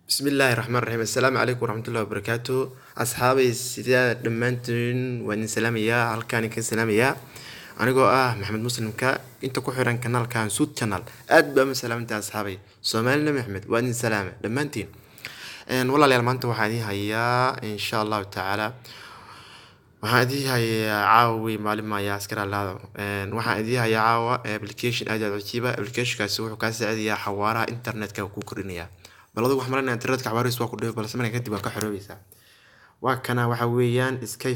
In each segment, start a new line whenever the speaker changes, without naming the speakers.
بسم الله الرحمن الرحيم السلام عليكم ورحمة الله وبركاته أصحابي سيدا دمانتين وإن سلامية هالكان كان سلامية أنا جو محمد مسلم كا أنت كحران كنال كان سود كنال أدبا من سلامة أصحابي سومالنا محمد وإن سلامة دمانتين إن والله يا المانتو وحدي هيا إن شاء الله تعالى وحدي هيا عاوي معلم ما ياسكر الله إن وحدي هيا عاوة أبلكيشن أجد عجيبة أبلكيشن كسوح وكاسعد يا حوارها إنترنت كوكورينيا baladu wax marana internetka xawaariis waa ku dhif balse markaa kadib waa ka xoroobaysaa waa kana waxa weeyaan Sky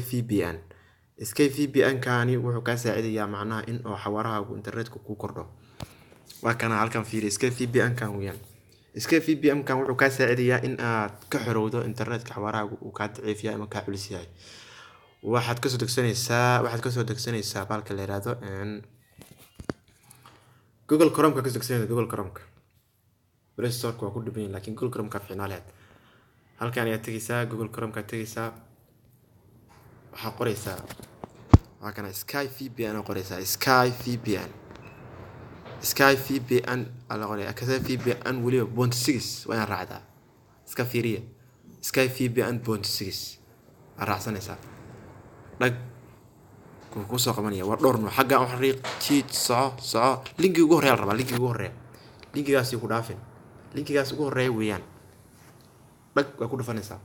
VPN kaani wuxuu ka saacidayaa macnaha in oo xawaaraha internetka ku kordho waa kana halkan fiiri Sky VPN kan weeyaan Sky VPN kan wuxuu ka saacidayaa in aad ka xorowdo internetka xawaaraha uu ka daciifiyaa ama ka culis yahay waxaad ka soo degsanaysaa balka la yiraahdo Google Chrome ka soo degsanaysaa Google Chrome Play Store waa ku dhiban laakiin Google Chrome ka fiicnaa halkan ayaa tagaysaa Google Chrome ka tagaysaa waxa qoraysaa waa kana Sky VPN oo qoraysaa Sky VPN ala qoraya ka VPN waliba point 6 waa raacdaa iska fiiriya Sky VPN point 6 raacsanaysaa dhag ku soo qabanaya war dhorno xagga wax riiq cheat soo linkiga ugu horeeya rabaa linkigaasi ku dhaafin linkigaas ugu horeeya weeyaan dhag waa ku dhufanaysaa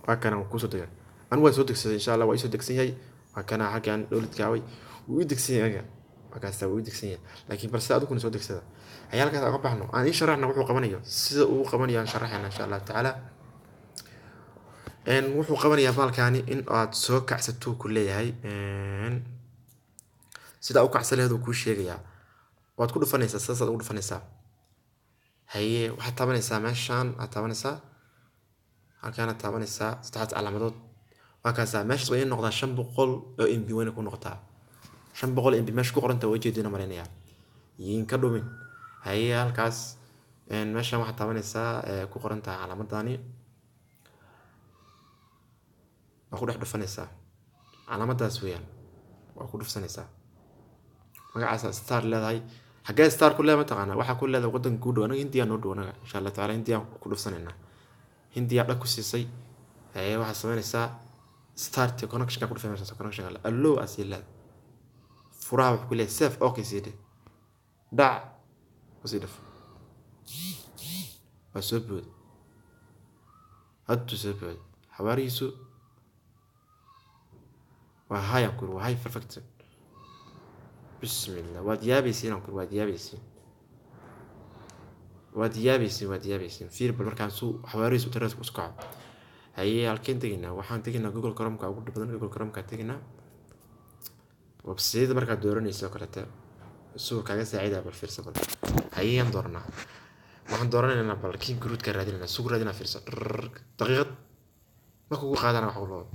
waa kana ku soo degay anigu waa soo degsaday insha Allah waa soo degsan yahay waa kana xagan dawladkaaway wuu degsan yahay markaas wuu degsan yahay laakiin balse adigu soo degsada ayaalkaas uga baxno aan in sharaxna wuxuu qabanayo sida uu qabanayo sharaxna insha Allah taala wuxuu qabanayaa balkaani in aad soo kacsato ku leeyahay sida uu kacsaleedo ku sheegaya waad ku dhufanaysaa saas aad ugu dhufanaysaa haye waxaad taabanaysaa meeshaan aad taabanaysaa halkaan taabanaysaa saddex calaamadood waa kaasa meeshaas way noqdaa 500 oo MB weyn ku noqotaa 500 MB meesha ku qoranta way jeedina marinaya yiin ka dhumin haye halkaas meeshaan waxaad taabanaysaa ku qoranta calaamadani waa ku dhex dhufanaysaa calaamadaas weeyaan waa ku dhufsanaysaa magacaas star leedahay xagee star ku leeyahay taqaana waxa ku leedahay wadan ku dhow anaga Hindiya noo dhow anaga insha Allah taala Hindiya ku dhufsanayna Hindiya dhaq ku siisay waxa sameynaysaa start connection ku dhufsanaysaa connection allo asila furaha wax ku leeyahay safe okay sidii dhac wasidaf wasubud haddu sabud xawaariisu waa haya ku waa high perfect بسم الله واديابيسين أنكر واديابيسين فير بالمركان سو حواريس وترس وسكع هي الكين تجينا وحان تجينا جوجل كروم كأقول بدنا جوجل كروم كتجينا وبسيط مركان دورني سكرته سو كذا سعيدة بالفرصة بل هي يندورنا وحان دورنا لنا بالكين جرود كرادينا سو كرادينا فرصة دقيقة ما كوكو خادنا محولات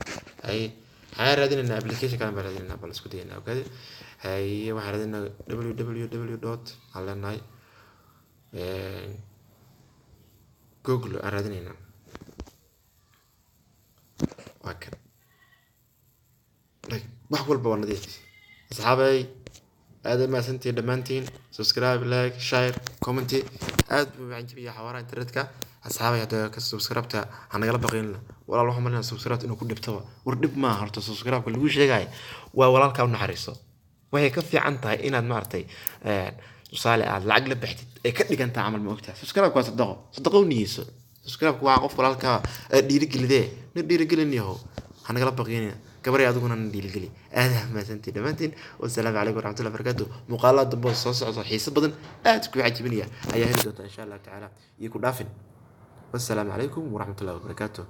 هاي رادين إن أبليكيشن كان برادين إن بالسكوتين أو كذا هاي واحد رادين www.علناي جوجل رادين هنا وكان بحول بواندي أصحابي هذا ما سنتي دمانتين سبسكرايب لايك شير كومنتي هذا بعجبي حوار انترنتك أصحابي هذا كسبسكرايبته أنا قلب بقينا ولا الله مرنا سبسكرايب إنه كل بتوا وردب ما هرت سبسكرايب كل وش جاي ولا الكون حريصه وهي كفي عنتها إن مارتي صالح العقل بحت كذي كنت عمل موقتها سبسكرايب كواس صدقوني يسوع سبسكرايب كواقف ولا الك ديرك اللي ده نديرك اللي هو أنا قلب بقينا كبري أدوكنا نديرك اللي هذا ما سنتي دمانتين والسلام عليكم ورحمة الله وبركاته مقالات دبوس صوص حيس بدن تكون عجبني أيها الدكتور إن شاء الله تعالى يكون دافن والسلام عليكم ورحمة الله وبركاته